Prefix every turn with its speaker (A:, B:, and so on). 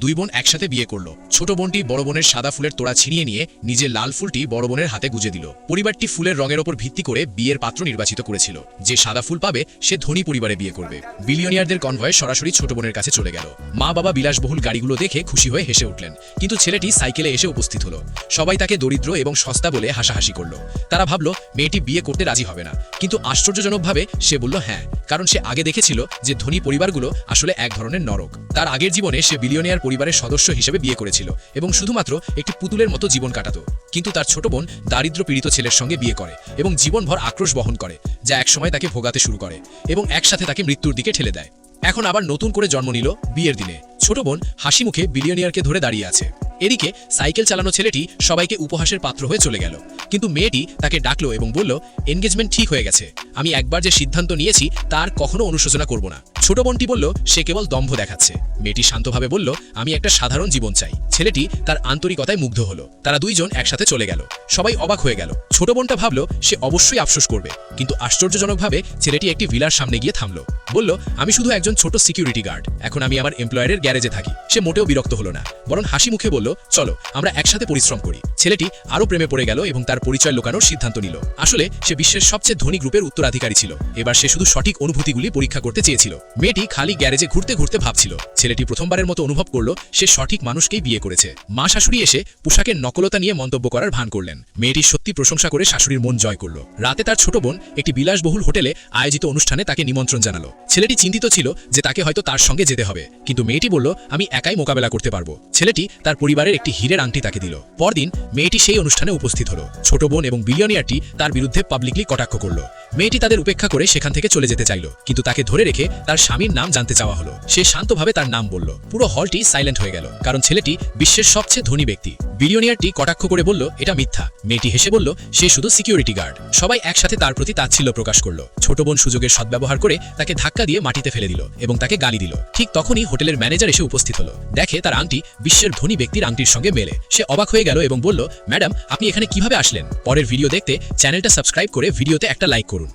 A: দুই বোন একসাথে বিয়ে করলো। ছোট বোনটি বড় বোনের সাদা ফুলের তোড়া ছিনিয়ে নিয়ে নিজের লাল ফুলটি বড় বোনের হাতে গুজে দিল। পরিবারটি ফুলের রঙের ওপর ভিত্তি করে বিয়ের পাত্র নির্বাচিত করেছিল। যে সাদা ফুল পাবে সে ধনী পরিবারে বিয়ে করবে। বিলিয়নিয়ারদের কনভয় সরাসরি ছোট বোনের কাছে চলে গেল। মা বাবা বিলাসবহুল গাড়িগুলো দেখে খুশি হয়ে হেসে উঠলেন, কিন্তু ছেলেটি সাইকেলে এসে উপস্থিত হলো। সবাই তাকে দরিদ্র এবং সস্তা বলে হাসাহাসি করলো। তারা ভাবল মেয়েটি বিয়ে করতে রাজি হবে না, কিন্তু আশ্চর্যজনকভাবে সে বলল হ্যাঁ, কারণ সে আগে দেখেছিল যে ধনী পরিবারগুলো আসলে এক ধরনের নরক। তার আগের জীবনে সে বিলিয়নিয়ার পরিবারের সদস্য হিসেবে বিয়ে করেছিল এবং শুধুমাত্র একটি পুতুলের মতো জীবন কাটাতো। কিন্তু তার ছোট বোন দারিদ্র পীড়িত ছেলের সঙ্গে বিয়ে করে এবং জীবনভর আক্রোশ বহন করে, যা একসময় তাকে ভোগাতে শুরু করে এবং একসাথে তাকে মৃত্যুর দিকে ঠেলে দেয়। এখন আবার নতুন করে জন্ম নিল বিয়ের দিনে। ছোট বোন হাসি মুখে বিলিয়নিয়ারকে ধরে দাঁড়িয়ে আছে। এদিকে সাইকেল চালানো ছেলেটি সবাইকে উপহাসের পাত্র হয়ে চলে গেল, কিন্তু মেয়েটি তাকে ডাকলো এবং বলল, এনগেজমেন্ট ঠিক হয়ে গেছে, আমি একবার যে সিদ্ধান্ত নিয়েছি তার কখনো অনুশোচনা করব না। ছোট বোনটি বলল সে কেবল দম্ভ দেখাচ্ছে। মেয়েটি শান্তভাবে বলল, আমি একটা সাধারণ জীবন চাই। ছেলেটি তার আন্তরিকতায় মুগ্ধ হলো। তারা দুইজন একসাথে চলে গেল। সবাই অবাক হয়ে গেল। ছোট বোনটা ভাবল সে অবশ্যই আফসোস করবে, কিন্তু আশ্চর্যজনকভাবে ছেলেটি একটি ভিলার সামনে গিয়ে থামলো। বলল, আমি শুধু একজন ছোট সিকিউরিটি গার্ড, এখন আমি আমার এমপ্লয়ারের গ্যারেজে থাকি। সে মোটেও বিরক্ত হলো না, বরং হাসি মুখে বলল, চলো আমরা একসাথে পরিশ্রম করি। ছেলেটি আরো প্রেমে পড়ে গেল এবং তার পরিচয় লুকানোর সিদ্ধান্ত নিল। আসলে সে বিশ্বের সবচেয়ে ধনী গ্রুপের উত্তরাধিকারী ছিল। এবার সে শুধু সঠিক অনুভূতিগুলি পরীক্ষা করতে চেয়েছিল। মেয়েটি খালি গ্যারেজে ঘুরতে ঘুরতে ভাবছিল। ছেলেটি প্রথমবারের মতো অনুভব করলো সে সঠিক মানুষকেই বিয়ে করেছে। মা শাশুড়ি এসে পোশাকের নকলতা নিয়ে মন্তব্য করার ভান করলেন। মেয়েটি সত্যি প্রশংসা করে শাশুড়ির মন জয় করলো। রাতে তার ছোট বোন একটি বিলাসবহুল হোটেলে আয়োজিত অনুষ্ঠানে তাকে নিমন্ত্রণ জানালো। ছেলেটি চিন্তিত ছিল যে তাকে হয়তো তার সঙ্গে যেতে হবে, কিন্তু মেয়েটি বলল, আমি একাই মোকাবেলা করতে পারবো। ছেলেটি তার পরিবারের একটি হীরের আংটি তাকে দিল। পরদিন মেয়েটি সেই অনুষ্ঠানে উপস্থিত হলো। ছোট বোন এবং বিলিয়নিয়ারটি তার বিরুদ্ধে পাবলিকলি কটাক্ষ করলো। মেয়েটি তাদের উপেক্ষা করে সেখান থেকে চলে যেতে চাইল, কিন্তু তাকে ধরে রেখে তার স্বামীর নাম জানতে চাওয়া হলো। সে শান্তভাবে তার নাম বলল। পুরো হলটি সাইলেন্ট হয়ে গেল, কারণ ছেলেটি বিশ্বের সবচেয়ে ধনী ব্যক্তি। বিলিয়নিয়ারটি কটাক্ষ করে বলল, এটা মিথ্যা। মেয়েটি হেসে বলল, সে শুধু সিকিউরিটি গার্ড। সবাই একসাথে তার প্রতি তাচ্ছিল্য প্রকাশ করলো। ছোট বোন সুযোগের সদ্ব্যবহার করে তাকে ধাক্কা দিয়ে মাটিতে ফেলে দিল এবং তাকে গালি দিল। ঠিক তখনই হোটেলের ম্যানেজার এসে উপস্থিত হলো। দেখে তার আংটি বিশ্বের ধনী ব্যক্তির আংটির সঙ্গে মেলে। সে অবাক হয়ে গেল এবং বলল, ম্যাডাম আপনি এখানে কিভাবে আসলেন? পরের ভিডিও দেখতে চ্যানেলটা সাবস্ক্রাইব করে ভিডিওতে একটা লাইক করুন।